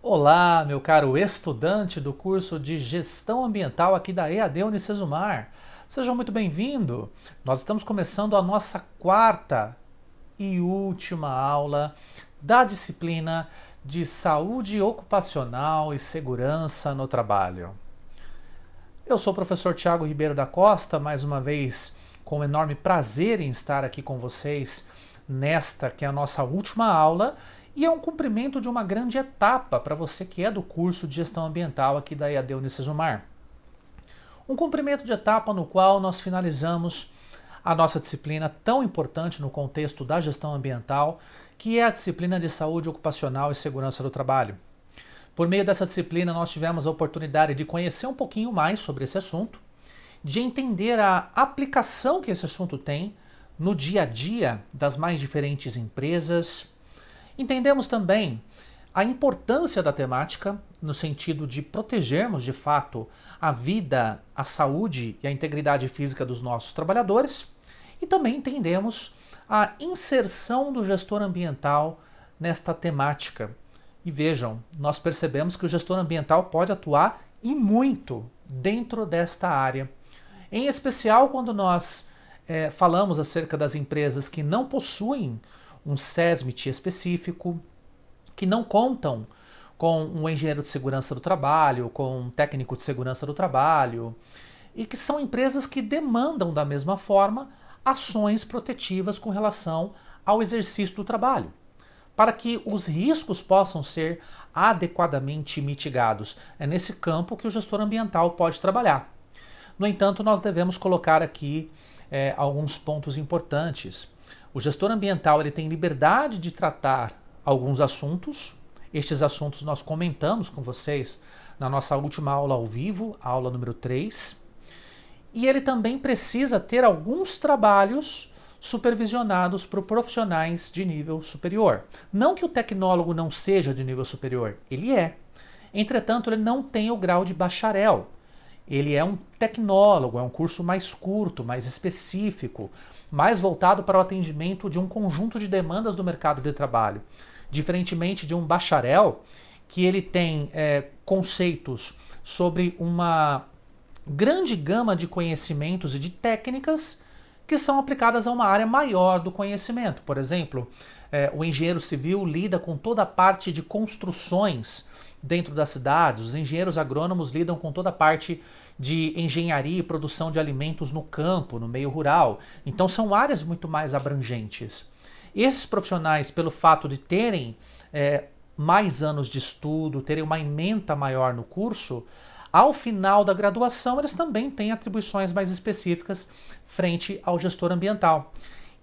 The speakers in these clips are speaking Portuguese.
Olá, meu caro estudante do curso de Gestão Ambiental aqui da EAD Unicesumar. Seja muito bem-vindo. Nós estamos começando a nossa quarta e última aula da disciplina de Saúde Ocupacional e Segurança no Trabalho. Eu sou o professor Tiago Ribeiro da Costa, mais uma vez com um enorme prazer em estar aqui com vocês nesta que é a nossa última aula. E é um cumprimento de uma grande etapa para você que é do curso de Gestão Ambiental aqui da EAD Unicesumar. Um cumprimento de etapa no qual nós finalizamos a nossa disciplina tão importante no contexto da gestão ambiental, que é a disciplina de Saúde Ocupacional e Segurança do Trabalho. Por meio dessa disciplina, nós tivemos a oportunidade de conhecer um pouquinho mais sobre esse assunto, de entender a aplicação que esse assunto tem no dia a dia das mais diferentes empresas. Entendemos também a importância da temática no sentido de protegermos de fato a vida, a saúde e a integridade física dos nossos trabalhadores e também entendemos a inserção do gestor ambiental nesta temática. E vejam, nós percebemos que o gestor ambiental pode atuar e muito dentro desta área. Em especial quando nós falamos acerca das empresas que não possuem um SESMIT específico, que não contam com um engenheiro de segurança do trabalho, com um técnico de segurança do trabalho, e que são empresas que demandam da mesma forma ações protetivas com relação ao exercício do trabalho, para que os riscos possam ser adequadamente mitigados. É nesse campo que o gestor ambiental pode trabalhar. No entanto, nós devemos colocar aqui alguns pontos importantes. O gestor ambiental ele tem liberdade de tratar alguns assuntos. Estes assuntos nós comentamos com vocês na nossa última aula ao vivo, a aula número 3. E ele também precisa ter alguns trabalhos supervisionados por profissionais de nível superior. Não que o tecnólogo não seja de nível superior, ele é. Entretanto, ele não tem o grau de bacharel. Ele é um tecnólogo, é um curso mais curto, mais específico, mais voltado para o atendimento de um conjunto de demandas do mercado de trabalho. Diferentemente de um bacharel, que ele tem conceitos sobre uma grande gama de conhecimentos e de técnicas que são aplicadas a uma área maior do conhecimento. Por exemplo, o engenheiro civil lida com toda a parte de construções dentro das cidades, os engenheiros agrônomos lidam com toda a parte de engenharia e produção de alimentos no campo, no meio rural. Então são áreas muito mais abrangentes. Esses profissionais, pelo fato de terem mais anos de estudo, terem uma ementa maior no curso, ao final da graduação eles também têm atribuições mais específicas frente ao gestor ambiental.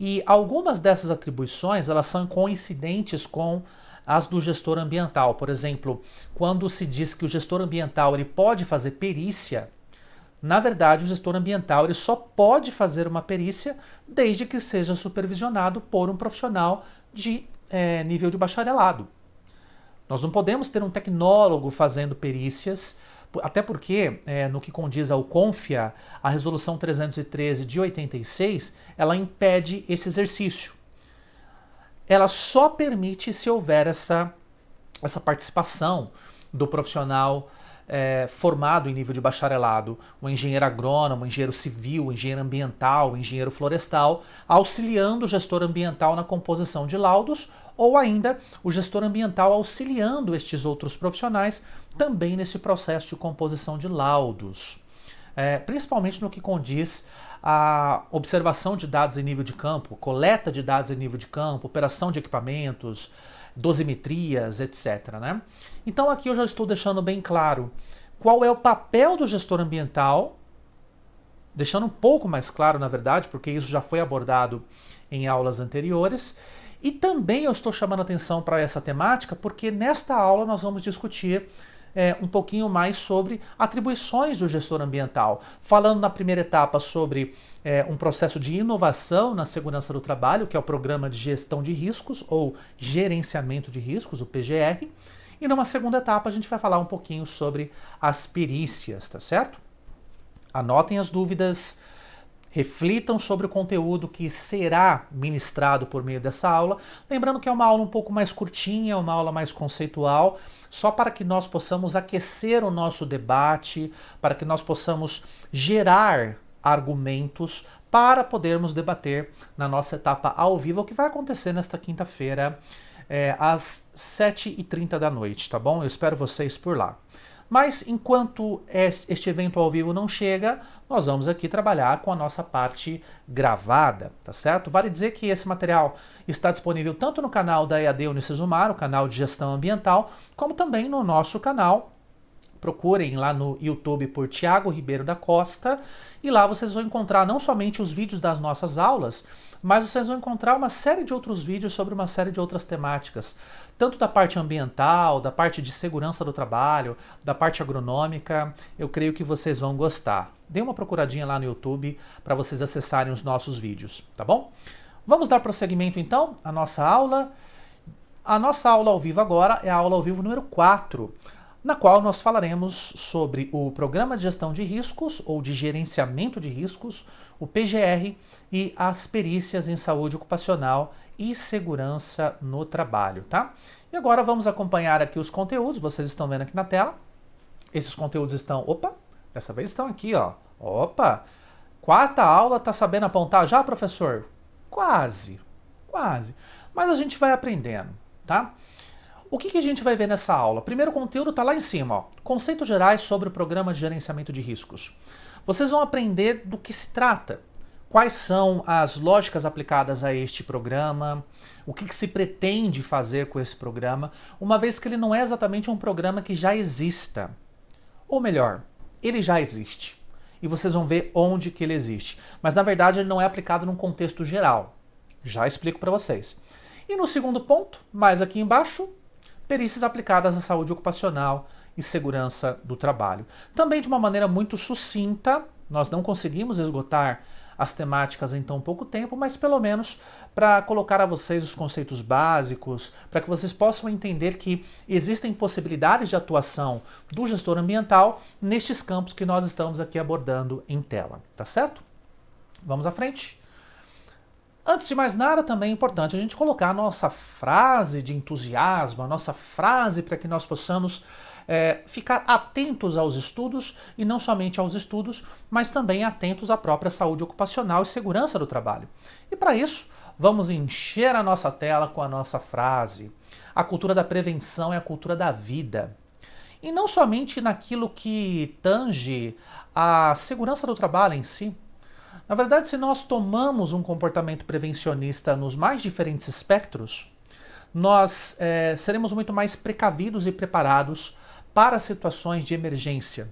E algumas dessas atribuições elas são coincidentes com as do gestor ambiental. Por exemplo, quando se diz que o gestor ambiental ele pode fazer perícia, na verdade o gestor ambiental ele só pode fazer uma perícia desde que seja supervisionado por um profissional de nível de bacharelado. Nós não podemos ter um tecnólogo fazendo perícias, até porque, no que condiz ao CONFIA, a Resolução 313 de 86, ela impede esse exercício. Ela só permite se houver essa participação do profissional formado em nível de bacharelado, o engenheiro agrônomo, o engenheiro civil, o engenheiro ambiental, o engenheiro florestal, auxiliando o gestor ambiental na composição de laudos, ou ainda o gestor ambiental auxiliando estes outros profissionais também nesse processo de composição de laudos. Principalmente no que condiz a observação de dados em nível de campo, coleta de dados em nível de campo, operação de equipamentos, dosimetrias, etc. Né? Então aqui eu já estou deixando bem claro qual é o papel do gestor ambiental, deixando um pouco mais claro, na verdade, porque isso já foi abordado em aulas anteriores, e também eu estou chamando atenção para essa temática porque nesta aula nós vamos discutir um pouquinho mais sobre atribuições do gestor ambiental, falando na primeira etapa sobre um processo de inovação na segurança do trabalho, que é o Programa de Gestão de Riscos, ou Gerenciamento de Riscos, o PGR, e numa segunda etapa a gente vai falar um pouquinho sobre as perícias, tá certo? Anotem as dúvidas, reflitam sobre o conteúdo que será ministrado por meio dessa aula. Lembrando que é uma aula um pouco mais curtinha, uma aula mais conceitual, só para que nós possamos aquecer o nosso debate, para que nós possamos gerar argumentos para podermos debater na nossa etapa ao vivo, o que vai acontecer nesta quinta-feira, às 7h30 da noite, tá bom? Eu espero vocês por lá. Mas enquanto este evento ao vivo não chega, nós vamos aqui trabalhar com a nossa parte gravada, tá certo? Vale dizer que esse material está disponível tanto no canal da EAD Unicesumar, o canal de gestão ambiental, como também no nosso canal. Procurem lá no YouTube por Thiago Ribeiro da Costa e lá vocês vão encontrar não somente os vídeos das nossas aulas, mas vocês vão encontrar uma série de outros vídeos sobre uma série de outras temáticas, tanto da parte ambiental, da parte de segurança do trabalho, da parte agronômica. Eu creio que vocês vão gostar. Dê uma procuradinha lá no YouTube para vocês acessarem os nossos vídeos, tá bom? Vamos dar prosseguimento então à nossa aula. A nossa aula ao vivo agora é a aula ao vivo número 4, na qual nós falaremos sobre o Programa de Gestão de Riscos ou de Gerenciamento de Riscos, o PGR, e as perícias em saúde ocupacional e segurança no trabalho, tá? E agora vamos acompanhar aqui os conteúdos, vocês estão vendo aqui na tela. Esses conteúdos estão, dessa vez estão aqui, ó. Quarta aula, tá sabendo apontar já, professor? Quase. Mas a gente vai aprendendo, tá? O que a gente vai ver nessa aula? Primeiro conteúdo está lá em cima, ó, conceitos gerais sobre o Programa de Gerenciamento de Riscos. Vocês vão aprender do que se trata, quais são as lógicas aplicadas a este programa, o que se pretende fazer com esse programa, uma vez que ele não é exatamente um programa que já exista. Ou melhor, ele já existe. E vocês vão ver onde que ele existe. Mas na verdade ele não é aplicado num contexto geral. Já explico para vocês. E no segundo ponto, mais aqui embaixo, perícias aplicadas à saúde ocupacional e segurança do trabalho. Também de uma maneira muito sucinta, nós não conseguimos esgotar as temáticas em tão pouco tempo, mas pelo menos para colocar a vocês os conceitos básicos, para que vocês possam entender que existem possibilidades de atuação do gestor ambiental nestes campos que nós estamos aqui abordando em tela, tá certo? Vamos à frente? Antes de mais nada, também é importante a gente colocar a nossa frase de entusiasmo, a nossa frase para que nós possamos ficar atentos aos estudos, e não somente aos estudos, mas também atentos à própria saúde ocupacional e segurança do trabalho. E para isso, vamos encher a nossa tela com a nossa frase. A cultura da prevenção é a cultura da vida. E não somente naquilo que tange a segurança do trabalho em si. Na verdade, se nós tomamos um comportamento prevencionista nos mais diferentes espectros, nós seremos muito mais precavidos e preparados para situações de emergência.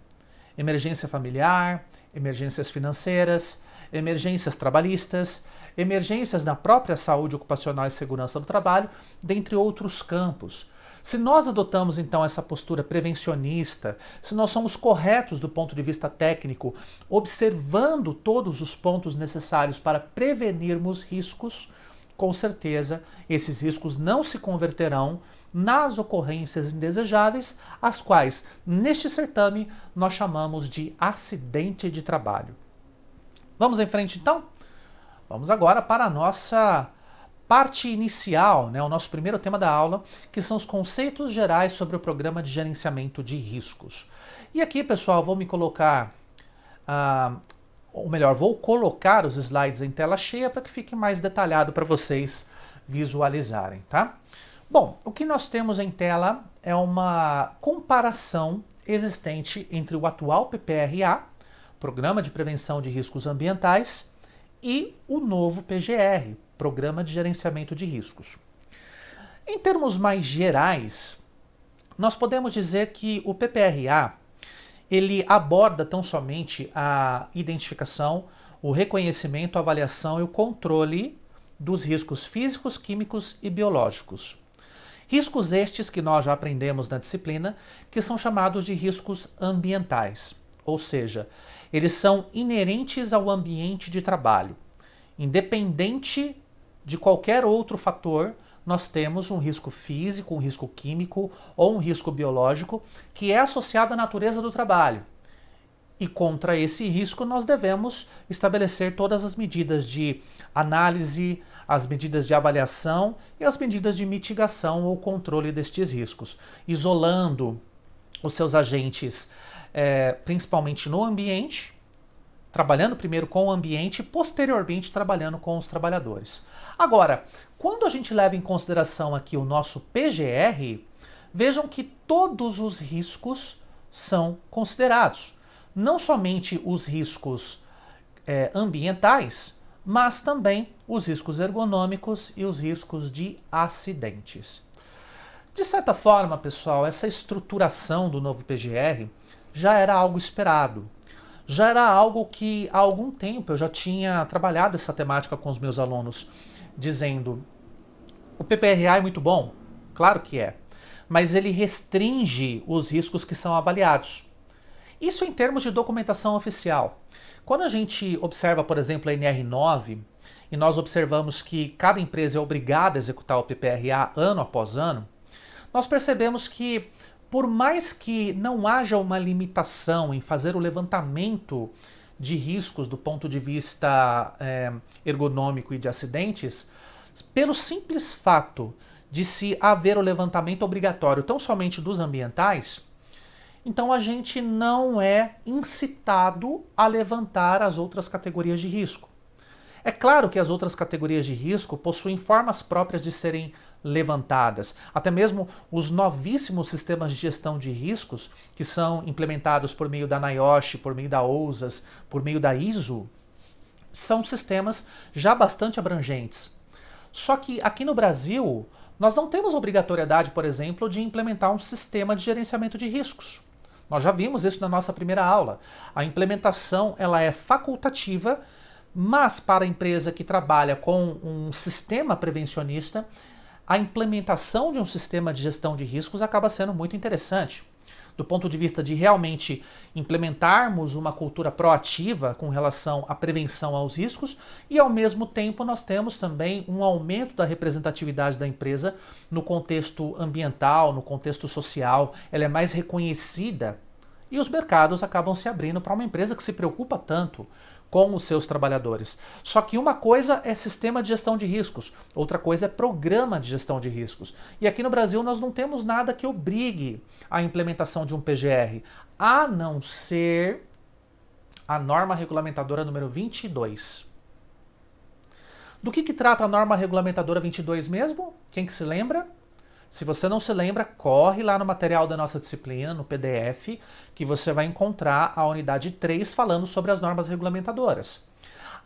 Emergência familiar, emergências financeiras, emergências trabalhistas, emergências na própria saúde ocupacional e segurança do trabalho, dentre outros campos. Se nós adotamos então essa postura prevencionista, se nós somos corretos do ponto de vista técnico, observando todos os pontos necessários para prevenirmos riscos, com certeza esses riscos não se converterão nas ocorrências indesejáveis, as quais, neste certame, nós chamamos de acidente de trabalho. Vamos em frente então? Vamos agora para a nossa parte inicial, né, o nosso primeiro tema da aula, que são os conceitos gerais sobre o Programa de Gerenciamento de Riscos. E aqui, pessoal, vou me colocar, ou melhor, vou colocar os slides em tela cheia para que fique mais detalhado para vocês visualizarem, tá? Bom, o que nós temos em tela é uma comparação existente entre o atual PPRA, Programa de Prevenção de Riscos Ambientais, e o novo PGR, Programa de Gerenciamento de Riscos. Em termos mais gerais, nós podemos dizer que o PPRA ele aborda tão somente a identificação, o reconhecimento, a avaliação e o controle dos riscos físicos, químicos e biológicos. Riscos estes que nós já aprendemos na disciplina, que são chamados de riscos ambientais, ou seja, eles são inerentes ao ambiente de trabalho. Independente de qualquer outro fator, nós temos um risco físico, um risco químico ou um risco biológico que é associado à natureza do trabalho. E contra esse risco nós devemos estabelecer todas as medidas de análise, as medidas de avaliação e as medidas de mitigação ou controle destes riscos, isolando os seus agentes, principalmente no ambiente, trabalhando primeiro com o ambiente e posteriormente trabalhando com os trabalhadores. Agora, quando a gente leva em consideração aqui o nosso PGR, vejam que todos os riscos são considerados. Não somente os riscos ambientais, mas também os riscos ergonômicos e os riscos de acidentes. De certa forma, pessoal, essa estruturação do novo PGR já era algo esperado. Já era algo que há algum tempo eu já tinha trabalhado essa temática com os meus alunos, dizendo: o PPRA é muito bom, claro que é, mas ele restringe os riscos que são avaliados. Isso em termos de documentação oficial. Quando a gente observa, por exemplo, a NR9, e nós observamos que cada empresa é obrigada a executar o PPRA ano após ano, nós percebemos que, por mais que não haja uma limitação em fazer o levantamento de riscos do ponto de vista ergonômico e de acidentes, pelo simples fato de se haver o levantamento obrigatório tão somente dos ambientais, então a gente não é incitado a levantar as outras categorias de risco. É claro que as outras categorias de risco possuem formas próprias de serem levantadas. Até mesmo os novíssimos sistemas de gestão de riscos, que são implementados por meio da NIOSH, por meio da OUSAS, por meio da ISO, são sistemas já bastante abrangentes. Só que aqui no Brasil, nós não temos obrigatoriedade, por exemplo, de implementar um sistema de gerenciamento de riscos. Nós já vimos isso na nossa primeira aula. A implementação ela é facultativa, mas para a empresa que trabalha com um sistema prevencionista, a implementação de um sistema de gestão de riscos acaba sendo muito interessante. Do ponto de vista de realmente implementarmos uma cultura proativa com relação à prevenção aos riscos e, ao mesmo tempo, nós temos também um aumento da representatividade da empresa no contexto ambiental, no contexto social, ela é mais reconhecida e os mercados acabam se abrindo para uma empresa que se preocupa tanto com os seus trabalhadores. Só que uma coisa é sistema de gestão de riscos, outra coisa é programa de gestão de riscos. E aqui no Brasil nós não temos nada que obrigue a implementação de um PGR, a não ser a norma regulamentadora número 22. Do que trata a norma regulamentadora 22 mesmo? Quem que se lembra? Se você não se lembra, corre lá no material da nossa disciplina, no PDF, que você vai encontrar a unidade 3 falando sobre as normas regulamentadoras.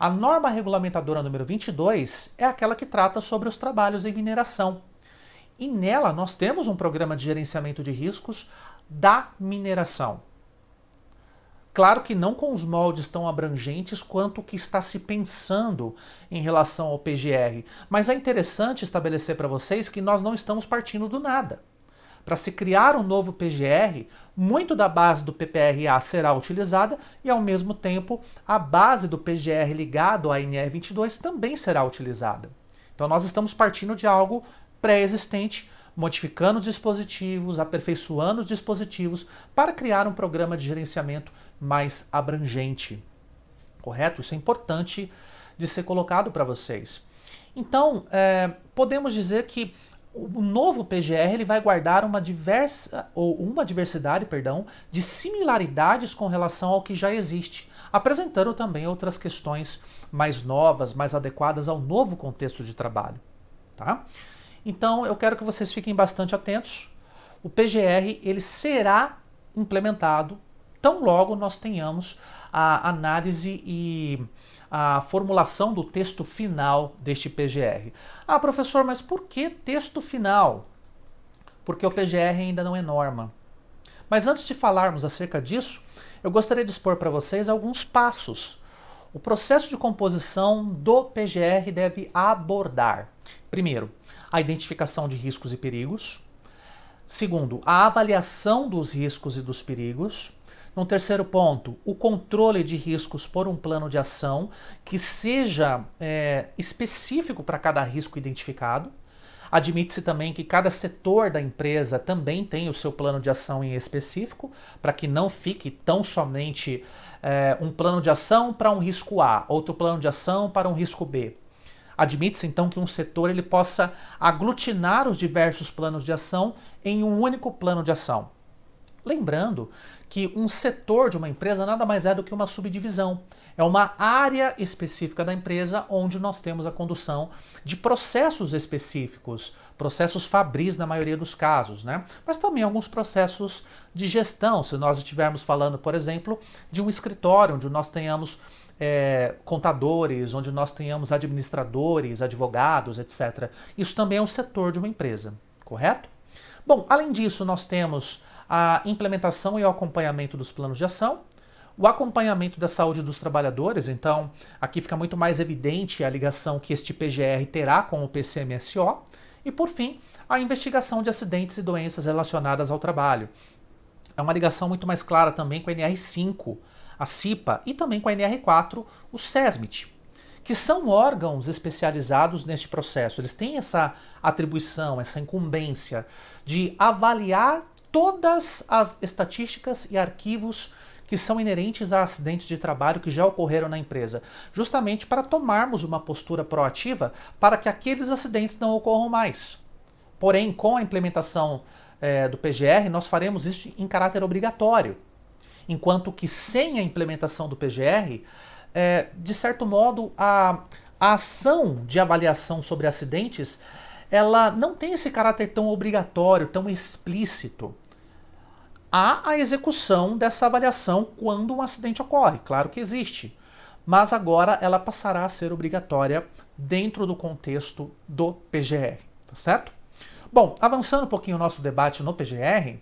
A norma regulamentadora número 22 é aquela que trata sobre os trabalhos em mineração. E nela nós temos um programa de gerenciamento de riscos da mineração. Claro que não com os moldes tão abrangentes quanto o que está se pensando em relação ao PGR, mas é interessante estabelecer para vocês que nós não estamos partindo do nada. Para se criar um novo PGR, muito da base do PPRA será utilizada e, ao mesmo tempo, a base do PGR ligado à NR22 também será utilizada. Então nós estamos partindo de algo pré-existente, modificando os dispositivos, aperfeiçoando os dispositivos para criar um programa de gerenciamento mais abrangente. Correto? Isso é importante de ser colocado para vocês. Então, podemos dizer que o novo PGR ele vai guardar uma diversidade de similaridades com relação ao que já existe, apresentando também outras questões mais novas, mais adequadas ao novo contexto de trabalho. Tá? Então, eu quero que vocês fiquem bastante atentos. O PGR ele será implementado tão logo nós tenhamos a análise e a formulação do texto final deste PGR. Ah, professor, mas por que texto final? Porque o PGR ainda não é norma. Mas antes de falarmos acerca disso, eu gostaria de expor para vocês alguns passos. O processo de composição do PGR deve abordar, primeiro, a identificação de riscos e perigos. Segundo, a avaliação dos riscos e dos perigos. No terceiro ponto, o controle de riscos por um plano de ação que seja específico para cada risco identificado. Admite-se também que cada setor da empresa também tem o seu plano de ação em específico, para que não fique tão somente um plano de ação para um risco A, outro plano de ação para um risco B. Admite-se então que um setor ele possa aglutinar os diversos planos de ação em um único plano de ação. Lembrando que um setor de uma empresa nada mais é do que uma subdivisão. É uma área específica da empresa onde nós temos a condução de processos específicos, processos fabris na maioria dos casos, né? Mas também alguns processos de gestão, se nós estivermos falando, por exemplo, de um escritório onde nós tenhamos contadores, onde nós tenhamos administradores, advogados, etc. Isso também é um setor de uma empresa, correto? Bom, além disso, nós temos a implementação e o acompanhamento dos planos de ação, o acompanhamento da saúde dos trabalhadores, então aqui fica muito mais evidente a ligação que este PGR terá com o PCMSO, e por fim, a investigação de acidentes e doenças relacionadas ao trabalho. É uma ligação muito mais clara também com a NR5, a CIPA, e também com a NR4, o SESMIT, que são órgãos especializados neste processo. Eles têm essa atribuição, essa incumbência de avaliar todas as estatísticas e arquivos que são inerentes a acidentes de trabalho que já ocorreram na empresa, justamente para tomarmos uma postura proativa para que aqueles acidentes não ocorram mais. Porém, com a implementação do PGR, nós faremos isso em caráter obrigatório, enquanto que sem a implementação do PGR, de certo modo, a ação de avaliação sobre acidentes, ela não tem esse caráter tão obrigatório, tão explícito. Há a execução dessa avaliação quando um acidente ocorre, claro que existe, mas agora ela passará a ser obrigatória dentro do contexto do PGR, tá certo? Bom, avançando um pouquinho o nosso debate no PGR,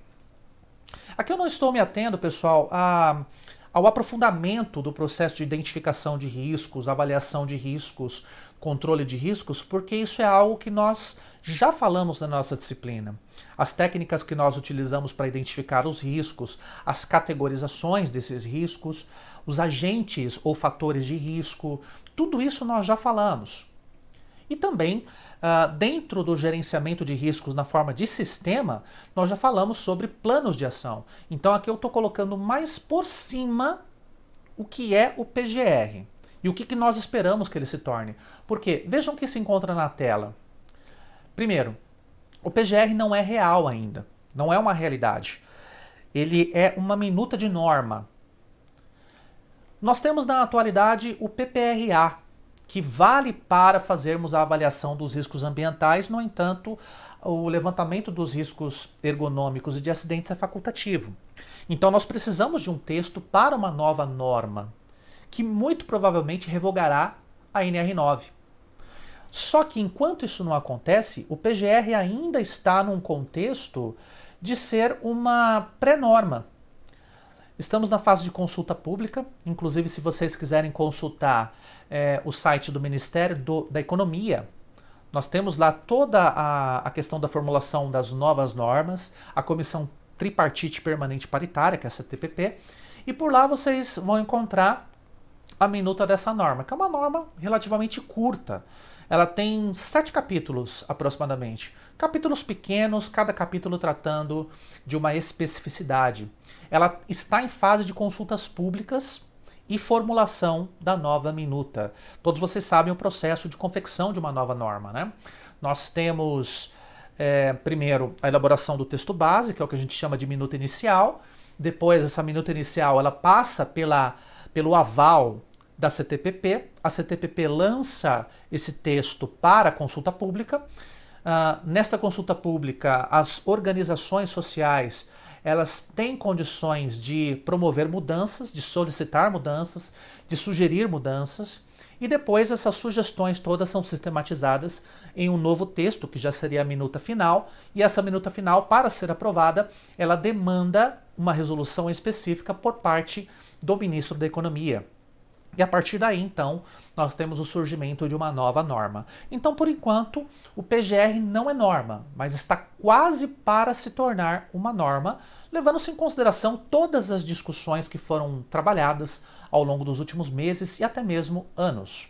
aqui eu não estou me atendo, pessoal, ao aprofundamento do processo de identificação de riscos, avaliação de riscos, controle de riscos, porque isso é algo que nós já falamos na nossa disciplina. As técnicas que nós utilizamos para identificar os riscos, as categorizações desses riscos, os agentes ou fatores de risco, tudo isso nós já falamos. E também, dentro do gerenciamento de riscos na forma de sistema, nós já falamos sobre planos de ação. Então aqui eu estou colocando mais por cima o que é o PGR e o que nós esperamos que ele se torne. Porque vejam o que se encontra na tela. Primeiro, o PGR não é real ainda, não é uma realidade. Ele é uma minuta de norma. Nós temos na atualidade o PPRA, que vale para fazermos a avaliação dos riscos ambientais, no entanto, o levantamento dos riscos ergonômicos e de acidentes é facultativo. Então nós precisamos de um texto para uma nova norma, que muito provavelmente revogará a NR9. Só que enquanto isso não acontece, o PGR ainda está num contexto de ser uma pré-norma. Estamos na fase de consulta pública, inclusive se vocês quiserem consultar o site do Ministério da Economia, nós temos lá toda a questão da formulação das novas normas, a Comissão Tripartite Permanente Paritária, que é a CTPP, e por lá vocês vão encontrar a minuta dessa norma, que é uma norma relativamente curta. Ela tem 7 capítulos, aproximadamente. Capítulos pequenos, cada capítulo tratando de uma especificidade. Ela está em fase de consultas públicas e formulação da nova minuta. Todos vocês sabem o processo de confecção de uma nova norma, né? Nós temos, primeiro, a elaboração do texto base, que é o que a gente chama de minuta inicial. Depois, essa minuta inicial ela passa pelo aval da CTPP. A CTPP lança esse texto para a consulta pública. Nesta consulta pública, as organizações sociais elas têm condições de promover mudanças, de solicitar mudanças, de sugerir mudanças, e depois essas sugestões todas são sistematizadas em um novo texto, que já seria a minuta final, e essa minuta final, para ser aprovada, ela demanda uma resolução específica por parte do ministro da Economia. E a partir daí, então, nós temos o surgimento de uma nova norma. Então, por enquanto, o PGR não é norma, mas está quase para se tornar uma norma, levando-se em consideração todas as discussões que foram trabalhadas ao longo dos últimos meses e até mesmo anos.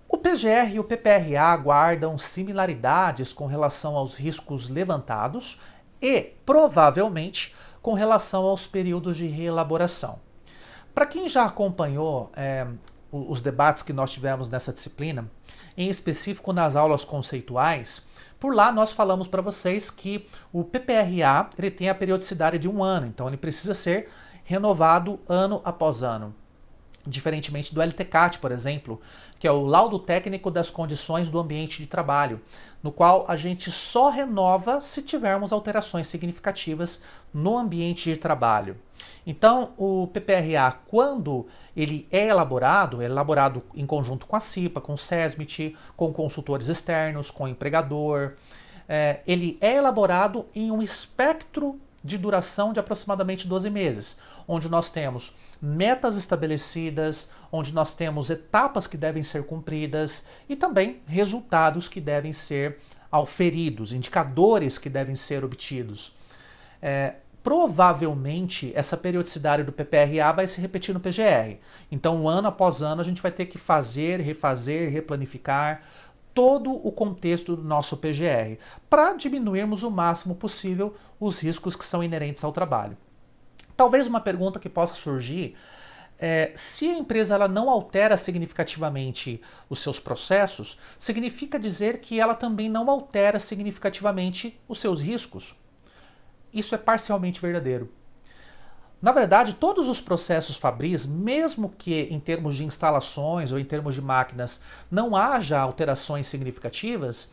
O PGR e o PPRA guardam similaridades com relação aos riscos levantados e, provavelmente, com relação aos períodos de reelaboração. Para quem já acompanhou os debates que nós tivemos nessa disciplina, em específico nas aulas conceituais, por lá nós falamos para vocês que o PPRA ele tem a periodicidade de 1 ano, então ele precisa ser renovado ano após ano. Diferentemente do LTCAT, por exemplo, que é o Laudo Técnico das Condições do Ambiente de Trabalho, no qual a gente só renova se tivermos alterações significativas no ambiente de trabalho. Então, o PPRA, quando ele é elaborado em conjunto com a CIPA, com o SESMIT, com consultores externos, com o empregador, ele é elaborado em um espectro de duração de aproximadamente 12 meses, onde nós temos metas estabelecidas, onde nós temos etapas que devem ser cumpridas e também resultados que devem ser auferidos, indicadores que devem ser obtidos. Provavelmente essa periodicidade do PPRA vai se repetir no PGR. Então, ano após ano, a gente vai ter que fazer, refazer, replanificar todo o contexto do nosso PGR, para diminuirmos o máximo possível os riscos que são inerentes ao trabalho. Talvez uma pergunta que possa surgir é, se a empresa ela não altera significativamente os seus processos, significa dizer que ela também não altera significativamente os seus riscos? Isso é parcialmente verdadeiro. Na verdade, todos os processos Fabris, mesmo que em termos de instalações ou em termos de máquinas não haja alterações significativas,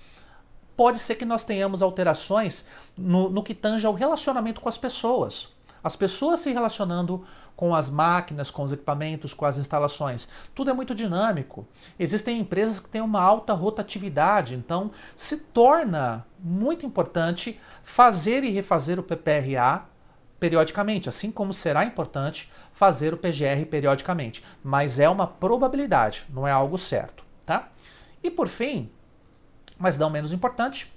pode ser que nós tenhamos alterações no que tange ao relacionamento com as pessoas. As pessoas se relacionando com as máquinas, com os equipamentos, com as instalações. Tudo é muito dinâmico. Existem empresas que têm uma alta rotatividade, então se torna muito importante fazer e refazer o PPRA periodicamente, assim como será importante fazer o PGR periodicamente. Mas é uma probabilidade, não é algo certo, tá? E por fim, mas não menos importante,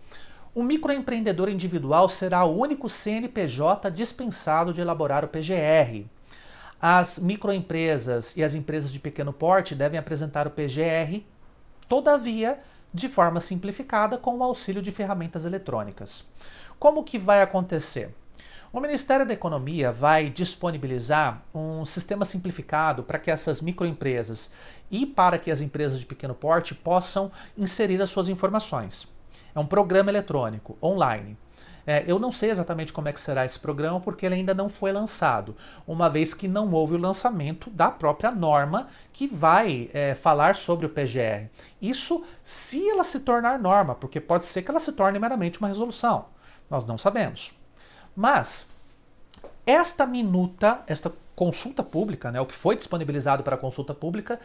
o microempreendedor individual será o único CNPJ dispensado de elaborar o PGR. As microempresas e as empresas de pequeno porte devem apresentar o PGR, todavia, de forma simplificada com o auxílio de ferramentas eletrônicas. Como que vai acontecer? O Ministério da Economia vai disponibilizar um sistema simplificado para que essas microempresas e para que as empresas de pequeno porte possam inserir as suas informações. É um programa eletrônico, online. Eu não sei exatamente como é que será esse programa porque ele ainda não foi lançado, uma vez que não houve o lançamento da própria norma que vai falar sobre o PGR. Isso se ela se tornar norma, porque pode ser que ela se torne meramente uma resolução. Nós não sabemos. Mas esta minuta, esta consulta pública, o que foi disponibilizado para a consulta pública,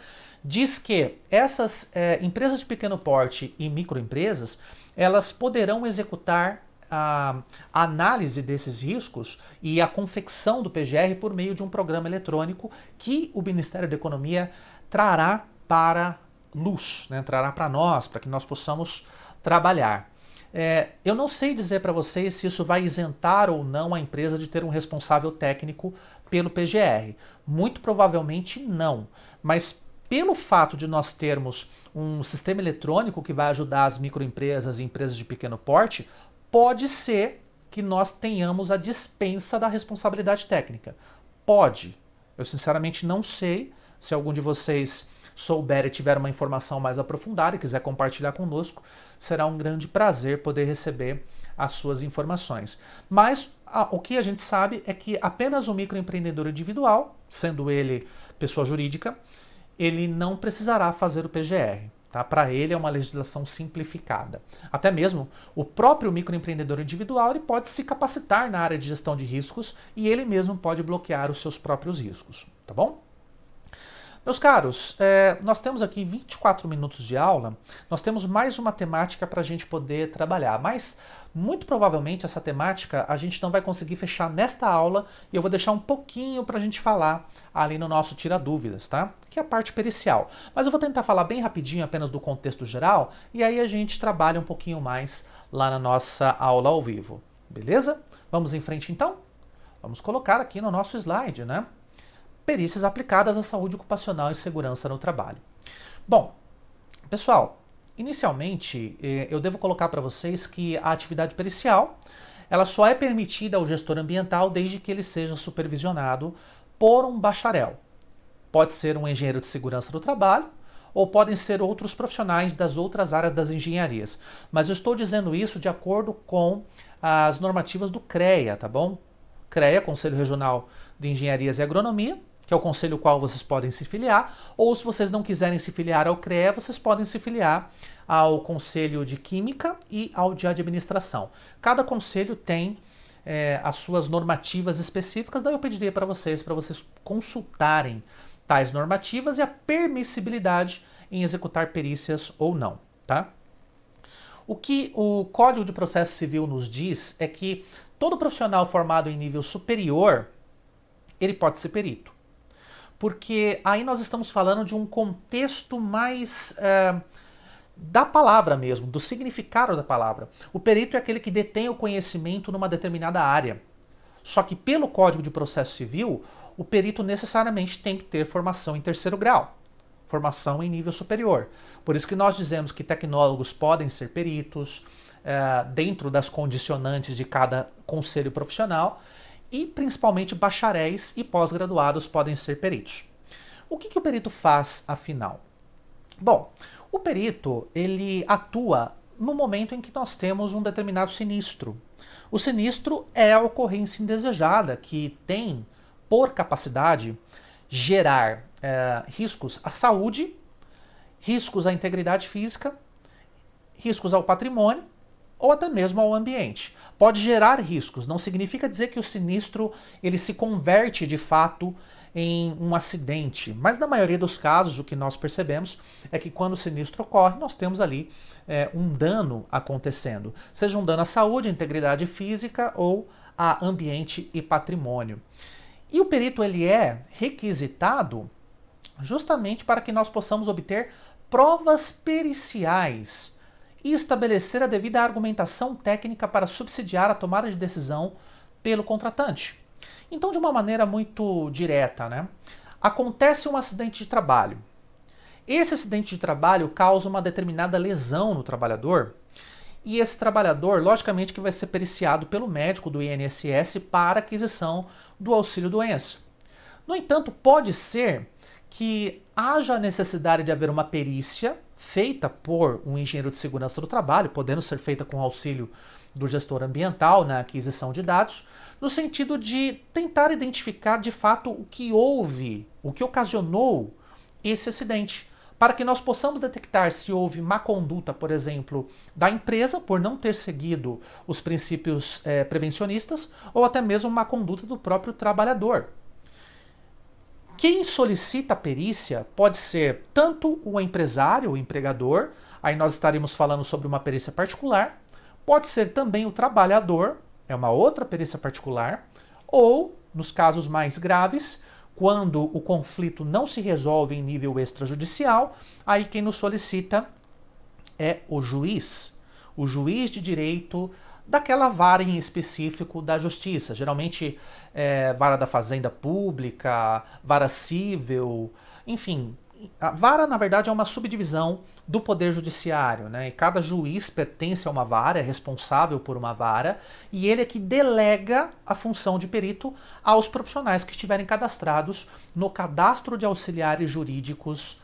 diz que essas empresas de pequeno porte e microempresas, elas poderão executar a análise desses riscos e a confecção do PGR por meio de um programa eletrônico que o Ministério da Economia trará para luz, trará para nós, para que nós possamos trabalhar. Eu não sei dizer para vocês se isso vai isentar ou não a empresa de ter um responsável técnico pelo PGR. Muito provavelmente não, mas pelo fato de nós termos um sistema eletrônico que vai ajudar as microempresas e empresas de pequeno porte, pode ser que nós tenhamos a dispensa da responsabilidade técnica. Pode. Eu sinceramente não sei. Se algum de vocês souber e tiver uma informação mais aprofundada e quiser compartilhar conosco, será um grande prazer poder receber as suas informações. Mas o que a gente sabe é que apenas o microempreendedor individual, sendo ele pessoa jurídica, ele não precisará fazer o PGR. Tá? Para ele é uma legislação simplificada. Até mesmo o próprio microempreendedor individual ele pode se capacitar na área de gestão de riscos e ele mesmo pode bloquear os seus próprios riscos. Tá bom? Meus caros, nós temos aqui 24 minutos de aula, nós temos mais uma temática para a gente poder trabalhar, mas muito provavelmente essa temática a gente não vai conseguir fechar nesta aula e eu vou deixar um pouquinho para a gente falar ali no nosso Tira Dúvidas, tá? Que é a parte pericial. Mas eu vou tentar falar bem rapidinho apenas do contexto geral e aí a gente trabalha um pouquinho mais lá na nossa aula ao vivo, beleza? Vamos em frente então? Vamos colocar aqui no nosso slide, né? Perícias aplicadas à saúde ocupacional e segurança no trabalho. Bom, Pessoal, inicialmente eu devo colocar para vocês que a atividade pericial ela só é permitida ao gestor ambiental desde que ele seja supervisionado por um bacharel. Pode ser um engenheiro de segurança do trabalho ou podem ser outros profissionais das outras áreas das engenharias. Mas eu estou dizendo isso de acordo com as normativas do CREA, tá bom? CREA, Conselho Regional de Engenharias e Agronomia, que é o conselho ao qual vocês podem se filiar, ou se vocês não quiserem se filiar ao CREA, vocês podem se filiar ao Conselho de Química e ao de Administração. Cada conselho tem as suas normativas específicas, daí eu pediria para vocês consultarem tais normativas e a permissibilidade em executar perícias ou não, tá? O que o Código de Processo Civil nos diz é que todo profissional formado em nível superior, ele pode ser perito. Porque aí nós estamos falando de um contexto mais da palavra mesmo, do significado da palavra. O perito é aquele que detém o conhecimento numa determinada área. Só que pelo Código de Processo Civil, o perito necessariamente tem que ter formação em terceiro grau, formação em nível superior. Por isso que nós dizemos que tecnólogos podem ser peritos, dentro das condicionantes de cada conselho profissional, e principalmente bacharéis e pós-graduados podem ser peritos. O que o perito faz, afinal? Bom, o perito ele atua no momento em que nós temos um determinado sinistro. O sinistro é a ocorrência indesejada que tem por capacidade gerar riscos à saúde, riscos à integridade física, riscos ao patrimônio ou até mesmo ao ambiente. Pode gerar riscos, não significa dizer que o sinistro ele se converte de fato em um acidente, mas na maioria dos casos o que nós percebemos é que quando o sinistro ocorre nós temos ali um dano acontecendo, seja um dano à saúde, à integridade física ou a ambiente e patrimônio. E o perito ele é requisitado justamente para que nós possamos obter provas periciais e estabelecer a devida argumentação técnica para subsidiar a tomada de decisão pelo contratante. Então, de uma maneira muito direta, né? Acontece um acidente de trabalho. Esse acidente de trabalho causa uma determinada lesão no trabalhador e esse trabalhador, logicamente, que vai ser periciado pelo médico do INSS para aquisição do auxílio-doença. No entanto, pode ser que haja necessidade de haver uma perícia feita por um engenheiro de segurança do trabalho, podendo ser feita com auxílio do gestor ambiental na aquisição de dados, no sentido de tentar identificar de fato o que houve, o que ocasionou esse acidente, para que nós possamos detectar se houve má conduta, por exemplo, da empresa por não ter seguido os princípios prevencionistas, ou até mesmo má conduta do próprio trabalhador. Quem solicita a perícia pode ser tanto o empresário, o empregador, aí nós estaremos falando sobre uma perícia particular, pode ser também o trabalhador, é uma outra perícia particular, ou, nos casos mais graves, quando o conflito não se resolve em nível extrajudicial, aí quem nos solicita é o juiz de direito daquela vara em específico da justiça, geralmente vara da fazenda pública, vara civil, enfim. A vara, na verdade, é uma subdivisão do poder judiciário, né? E cada juiz pertence a uma vara, é responsável por uma vara, e ele é que delega a função de perito aos profissionais que estiverem cadastrados no cadastro de auxiliares jurídicos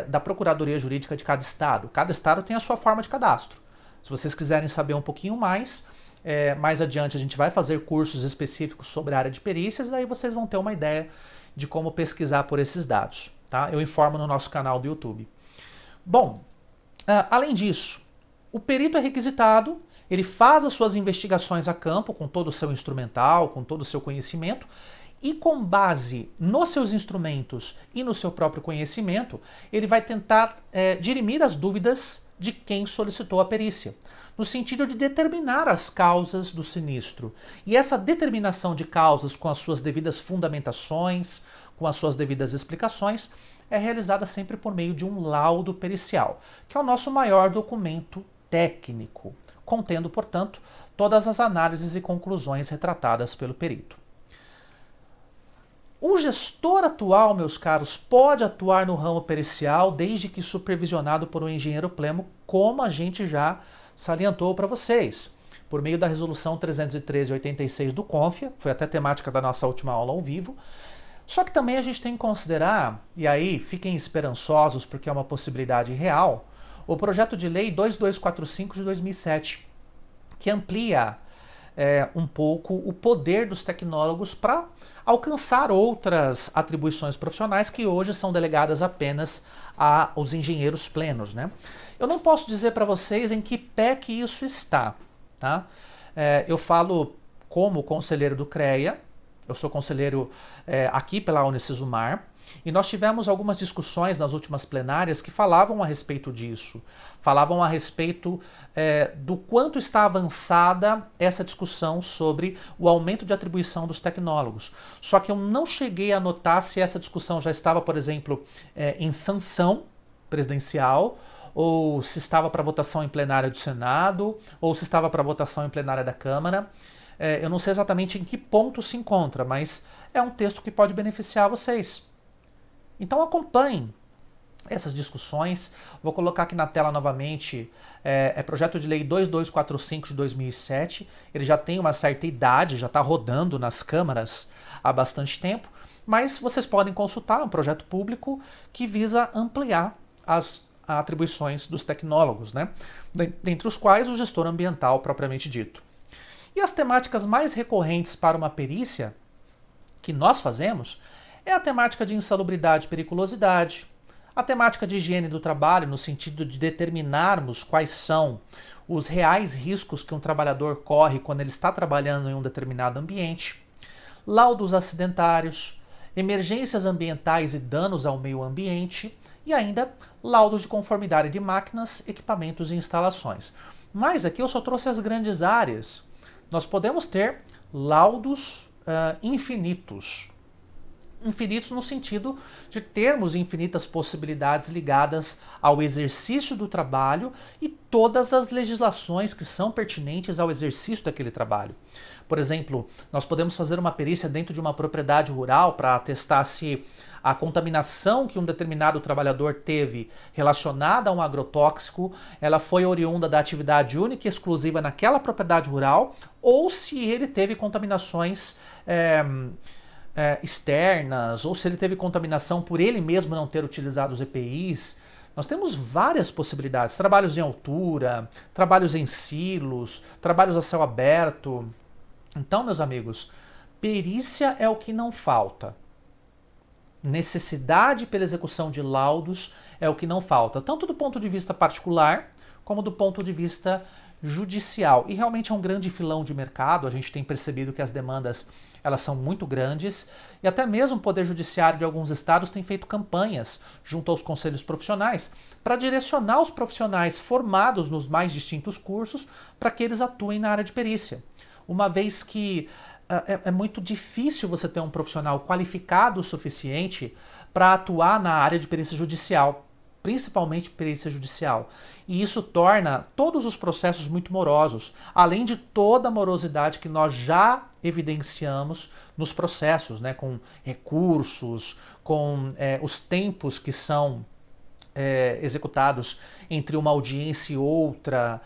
da Procuradoria Jurídica de cada estado. Cada estado tem a sua forma de cadastro. Se vocês quiserem saber um pouquinho mais adiante a gente vai fazer cursos específicos sobre a área de perícias, daí vocês vão ter uma ideia de como pesquisar por esses dados. Tá? Eu informo no nosso canal do YouTube. Bom, além disso, o perito é requisitado, ele faz as suas investigações a campo com todo o seu instrumental, com todo o seu conhecimento, e com base nos seus instrumentos e no seu próprio conhecimento, ele vai tentar dirimir as dúvidas de quem solicitou a perícia, no sentido de determinar as causas do sinistro. E essa determinação de causas com as suas devidas fundamentações, com as suas devidas explicações, é realizada sempre por meio de um laudo pericial, que é o nosso maior documento técnico, contendo, portanto, todas as análises e conclusões retratadas pelo perito. O gestor atual, meus caros, pode atuar no ramo pericial desde que supervisionado por um engenheiro pleno, como a gente já salientou para vocês, por meio da resolução 313/86 do CONFIA, foi até temática da nossa última aula ao vivo. Só que também a gente tem que considerar, e aí fiquem esperançosos porque é uma possibilidade real, o projeto de lei 2245 de 2007, que amplia um pouco o poder dos tecnólogos para alcançar outras atribuições profissionais que hoje são delegadas apenas aos engenheiros plenos, né? Eu não posso dizer para vocês em que pé que isso está, tá? Eu falo como conselheiro do CREA, eu sou conselheiro aqui pela Unicesumar, e nós tivemos algumas discussões nas últimas plenárias que falavam a respeito disso, falavam a respeito do quanto está avançada essa discussão sobre o aumento de atribuição dos tecnólogos. Só que eu não cheguei a notar se essa discussão já estava, por exemplo, em sanção presidencial, ou se estava para votação em plenária do Senado, ou se estava para votação em plenária da Câmara. Eu não sei exatamente em que ponto se encontra, mas é um texto que pode beneficiar vocês. Então acompanhem essas discussões. Vou colocar aqui na tela novamente, projeto de lei 2245 de 2007. Ele já tem uma certa idade, já está rodando nas câmaras há bastante tempo, mas vocês podem consultar um projeto público que visa ampliar as atribuições dos tecnólogos, né? Dentre os quais o gestor ambiental propriamente dito. E as temáticas mais recorrentes para uma perícia que nós fazemos é a temática de insalubridade e periculosidade, a temática de higiene do trabalho, no sentido de determinarmos quais são os reais riscos que um trabalhador corre quando ele está trabalhando em um determinado ambiente, laudos acidentários, emergências ambientais e danos ao meio ambiente e ainda laudos de conformidade de máquinas, equipamentos e instalações. Mas aqui eu só trouxe as grandes áreas. Nós podemos ter laudos infinitos. Infinitos no sentido de termos infinitas possibilidades ligadas ao exercício do trabalho e todas as legislações que são pertinentes ao exercício daquele trabalho. Por exemplo, nós podemos fazer uma perícia dentro de uma propriedade rural para atestar se a contaminação que um determinado trabalhador teve relacionada a um agrotóxico, ela foi oriunda da atividade única e exclusiva naquela propriedade rural, ou se ele teve contaminações externas, ou se ele teve contaminação por ele mesmo não ter utilizado os EPIs. Nós temos várias possibilidades, trabalhos em altura, trabalhos em silos, trabalhos a céu aberto. Então, meus amigos, perícia é o que não falta. Necessidade pela execução de laudos é o que não falta, tanto do ponto de vista particular, como do ponto de vista judicial. E realmente é um grande filão de mercado, a gente tem percebido que as demandas elas são muito grandes, e até mesmo o Poder Judiciário de alguns estados tem feito campanhas junto aos conselhos profissionais para direcionar os profissionais formados nos mais distintos cursos para que eles atuem na área de perícia. Uma vez que é muito difícil você ter um profissional qualificado o suficiente para atuar na área de perícia judicial, principalmente perícia judicial. E isso torna todos os processos muito morosos, além de toda a morosidade que nós já evidenciamos nos processos, né, com recursos, com os tempos que são executados entre uma audiência e outra,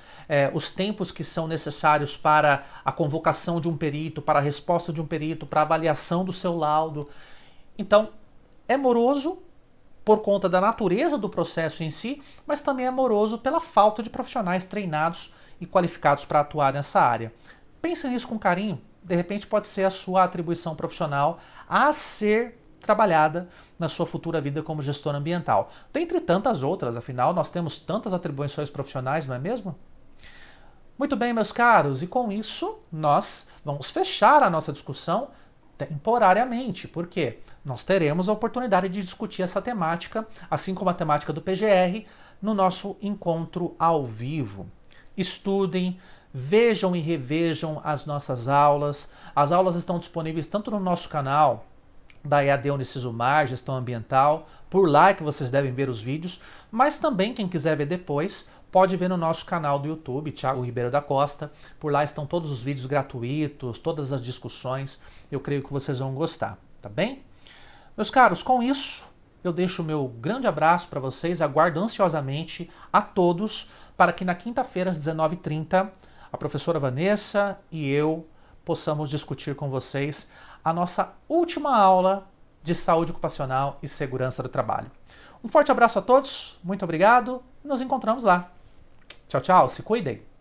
os tempos que são necessários para a convocação de um perito, para a resposta de um perito, para a avaliação do seu laudo. Então, é moroso por conta da natureza do processo em si, mas também é moroso pela falta de profissionais treinados e qualificados para atuar nessa área. Pense nisso com carinho, de repente pode ser a sua atribuição profissional a ser trabalhada na sua futura vida como gestor ambiental. Dentre tantas outras, afinal, nós temos tantas atribuições profissionais, não é mesmo? Muito bem, meus caros, e com isso nós vamos fechar a nossa discussão temporariamente, porque nós teremos a oportunidade de discutir essa temática, assim como a temática do PGR, no nosso encontro ao vivo. Estudem, vejam e revejam as nossas aulas. As aulas estão disponíveis tanto no nosso canal da EAD Unicesumar, Gestão Ambiental, por lá é que vocês devem ver os vídeos, mas também quem quiser ver depois, pode ver no nosso canal do YouTube, Thiago Ribeiro da Costa, por lá estão todos os vídeos gratuitos, todas as discussões, eu creio que vocês vão gostar, tá bem? Meus caros, com isso, eu deixo o meu grande abraço para vocês, aguardo ansiosamente a todos para que na quinta-feira, às 19h30, a professora Vanessa e eu possamos discutir com vocês a nossa última aula de saúde ocupacional e segurança do trabalho. Um forte abraço a todos, muito obrigado e nos encontramos lá. Tchau, tchau, se cuidem!